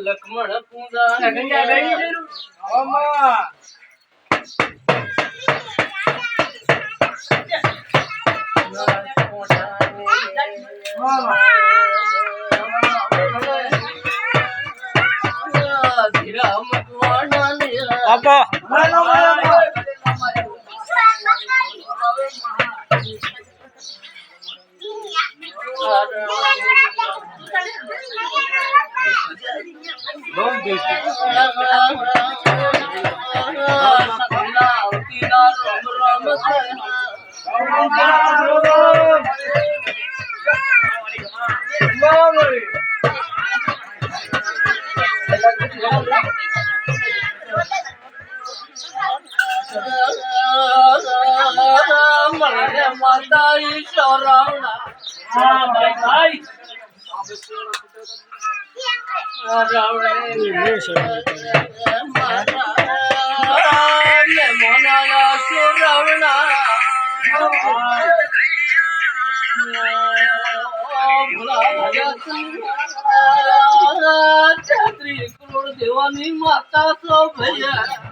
લક્ષ્મણ પૂજા માતા ઈશ્વરાવણા ભાઈ છત્રી કરોડ દેવાની માતા તો ભૈયા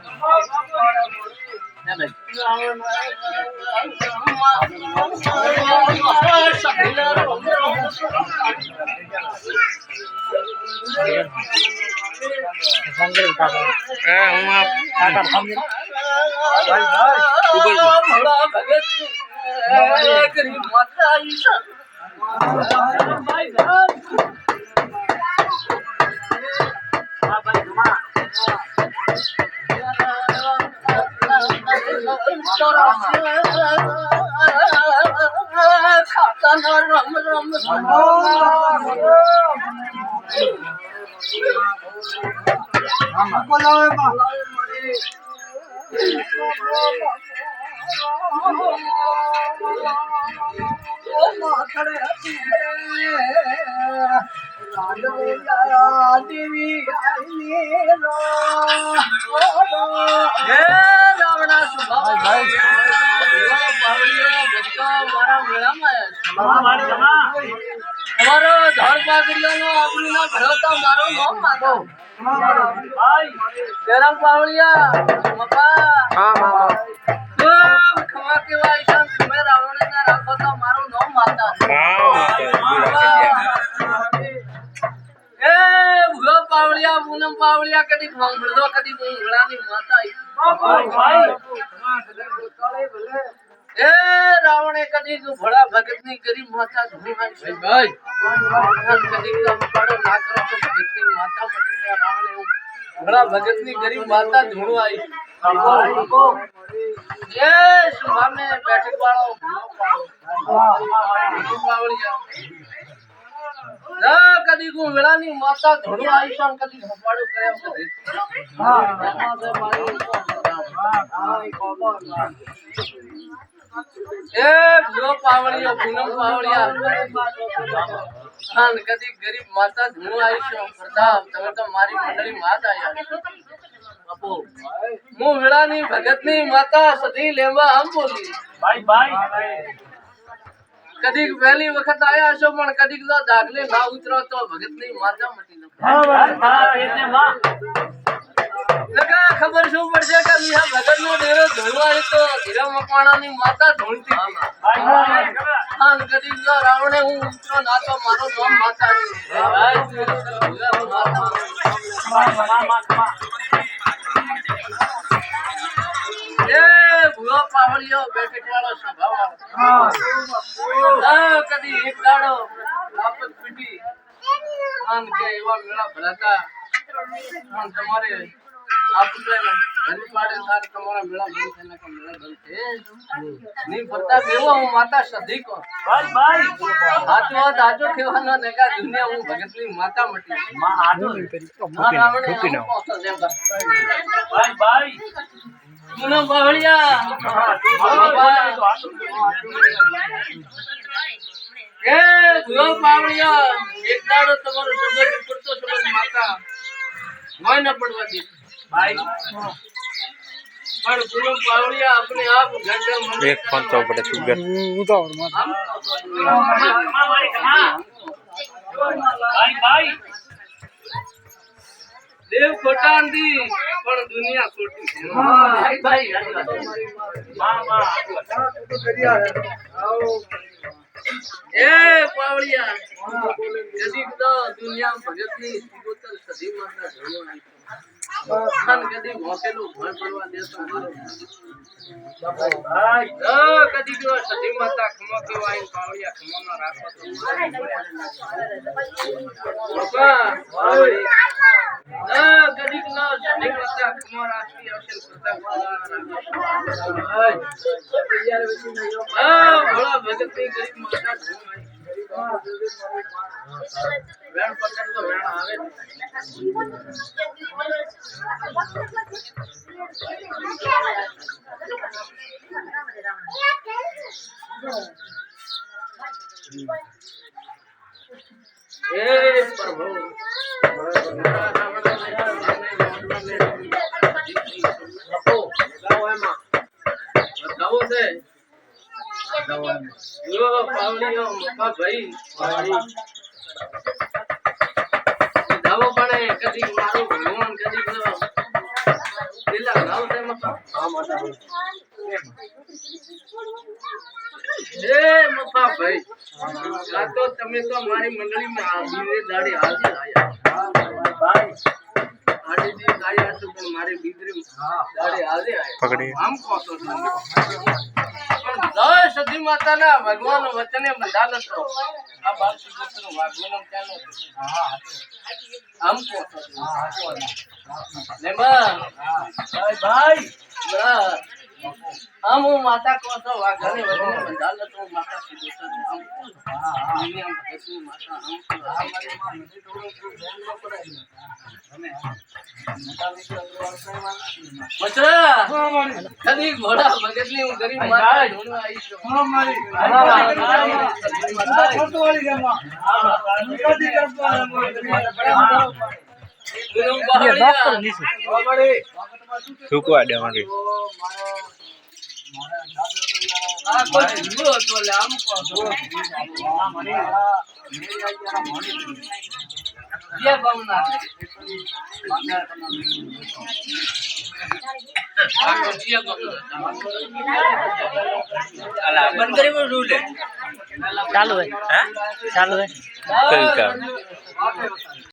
તમારો ધડ પાઘડીઓનો આપણીનો ભરોતા મારો નામ માગો ભાઈ ગરમ પાવળિયા મપા હા મામા ખૂબ ખવા કેવા ઈશાન તમે રાવણના રાખો તો મારું નામ માતા એ ભૂલો પાવળિયા પૂનમ પાવળિયા કદી ભંગડો કદી ભંગડાની માતા ભાઈ એ રાવણે કદી ભોળા ભગતની ગરીબ માતા ધૂણી ભાઈ કદી કામ પાડો ના કરો તો ભગતની માતા મટી રાવણે ભોળા ભગતની ગરીબ માતા ધૂણું આવી એ સુભામે બેઠક વાળો ના કદી કો વેળાની માતા ધૂણું આવી છે કદી ધપાડો કર્યા એ ભૂલો પાવળિયા પૂનમ પાવળિયા ખાન કદી ગરીબ માતા ધૂણું આવી છે પ્રતાપ તમે તો મારી મંડળી માત આયા હું વેળાની ભગતની માતા સધી લેવા આમ બોલી ભાઈ ભાઈ કદીક પહેલી વખત આયા છો પણ કદીક તો દાખલે ના ઉતરો તો ભગતની માતા મટી ન લગા ખબર શું પડશે કે મિયા ભગતનો ડેરો ધોળવાય તો ધીરા મકવાણાની માતા ધોળતી હા કદીક તો રાવણે હું ઉતરો ના તો મારો નામ માતા એ ભૂલો પાવળિયો બેઠક વાળો સ્વભાવ કદી એક દાડો આપત પીટી આન કે એવા મેળા ભરાતા તમારે આપું ઘર પાડે સાર તમારા મેળા બંધ થઈને કે મેળા બંધ છે ની ફરતા બેવો હું માતા સધી કો ભાઈ હાચો કહેવાનો ને કા દુનિયા હું ભગતની માતા મટી માં આજો ઠોકી નાખો ભાઈ મુનો બાવળિયા એ ભૂલો પાવળિયા એક દાડો તમારો સંબંધ ઉપરતો સંબંધ માતા મોય ન પડવા દે ભાઈ પણ ભૂલો પાવળિયા આપણે આપ ઘંટા એક ફોન તો પડે તું ઘર ભાઈ દેવ ખોટા નથી પણ દુનિયા ખોટી છે ભાઈ એ પાવળિયા કદી તો દુનિયા ભગતની સિગોતર સદી માતા જોવાની ખાન કદી મોકેલું ભણ પડવા દેતો ભાઈ કદી જો સદી માતા ખમો કેવાય પાવળિયા ખમો ના રાખો તો બાપા કદી નો સદી માતા ખમો રાખી આવશે સદા ભોળા ભગતની ગરીબ માતા જોવાય વેણ પકડ તો વેણ આવે એ પ્રભુ કદી મારું ભગવાન કદી પેલા ગાવ છે મફા એ મફા ભાઈ આ તો તમે તો મારી મંડળીમાં આવીને દાડી હાજર આયા ભાઈ આડી દી આયા તો પણ મારી બીજરી દાડી હાજર આયા પકડી આમ કોતો જય સતી માતાના ભગવાન વચને બંધાલ હતો આ બાળકી ગોત્રનું વાગવાનું ચાલો આમ કોતો લેબા ભાઈ આમ હું માતા કોતો વાગને વચને બંધાલ હતો માતા સુગોત્ર આમ દુનિયા ભગતની માતા આમ અમારી નથી થોડું ધ્યાન ન પડાય મચરા કદી ઘોડા ભગતની હું ગરીબ માતા ઢોળવા આવી છું સુકવા દે મારી આ કોઈ જુઓ તો લે આમ કો ये बमना अला बंद करे में रूल है चालू है चालू है